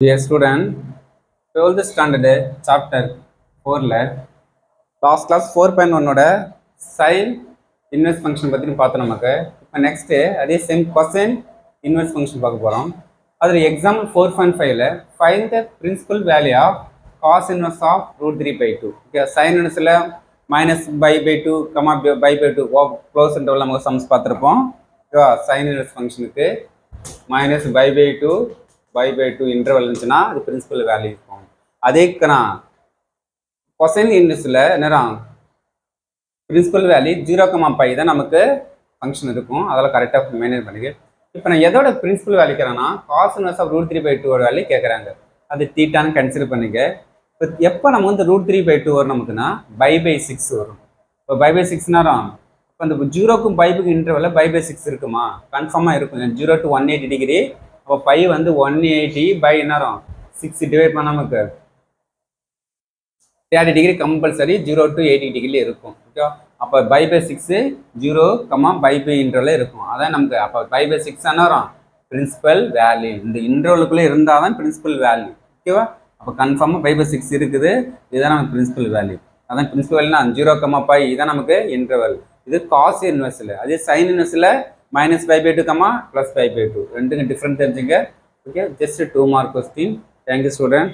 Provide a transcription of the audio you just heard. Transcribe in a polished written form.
Dear student, 12th standard chapter 4ல last class 4.1ஓட sine inverse function பற்றி பார்த்தோம். நமக்கு இப்போ நெக்ஸ்ட்டு அதே சேம் கொசைன் இன்வெர்ஸ் ஃபங்க்ஷன் பார்க்க போகிறோம். அதில் எக்ஸாம்பிள் 4.5ல find the principal value of cos inverse of √3/2. Okay, sine இன்வெர்ஸில் -π/2 π/2 க்ளோஸ் இன்டர்வல் நமக்கு சம்ஸ் பார்த்துருப்போம். ஓகேவா, சைன் இன்வெர்ஸ் ஃபங்க்ஷனுக்கு -π/2 π/2 இன்டர்வல் இருந்துச்சுன்னா அது பிரின்சிபல் வேல்யூ இருக்கும். அதே கொசைன் இன்வெர்ஸில் என்னதான் பிரின்சிபல் வேல்யூ 0,π தான் நமக்கு ஃபங்க்ஷன் இருக்கும். அதெல்லாம் கரெக்டாக மெயின்டைன் பண்ணிக்க. இப்போ நான் எதோட பிரின்சிபல் வேல்யூ கேட்குறேன்னா காஸ் இன்வெர்ஸ் ஆஃப் √3/2 வேல்யூ கேட்குறாங்க. அது தீட்டான்னு கன்சிடர் பண்ணிக்க. இப்போ எப்போ நம்ம வந்து √3/2 வரும் நமக்குன்னா π/6 வரும். இப்போ π/6னா இப்போ இந்த 0க்கும் π/க்கு இன்டர்வலில் π/6 இருக்குமா? கன்ஃபார்மாக இருக்கும். 0 to 180 டிகிரி. அப்போ பை வந்து 180 பை என்னரும் 6 டிவைட் பண்ண நமக்கு 30 டிகிரி கம்பல்சரி 0 to 80 டிகிரி இருக்கும். ஓகே, அப்போ π/6 0, π/, இன்டர்வல் இருக்கும். அதான் நமக்கு அப்போ π/6 என்ன வரும்? Principal value. இந்த இன்டர்வலுக்குள்ளே இருந்தால் தான் பிரின்சிபல் வேல்யூ. ஓகேவா, அப்போ கன்ஃபார்மாக π/6 இருக்குது. இதுதான் நமக்கு பிரின்சிபல் வேல்யூ. அதான் பிரின்சிபல் வேல்யூனா 0, π இதான் நமக்கு இன்டர்வல். இது காஸ் இன்வெர்ஸில். அதே சைன் இன்வெர்ஸில் -π/2, +π/2 ரெண்டுக்கும் டிஃப்ரெண்ட் தெரிஞ்சுங்க. Okay, just 2 mark question. Thank you student.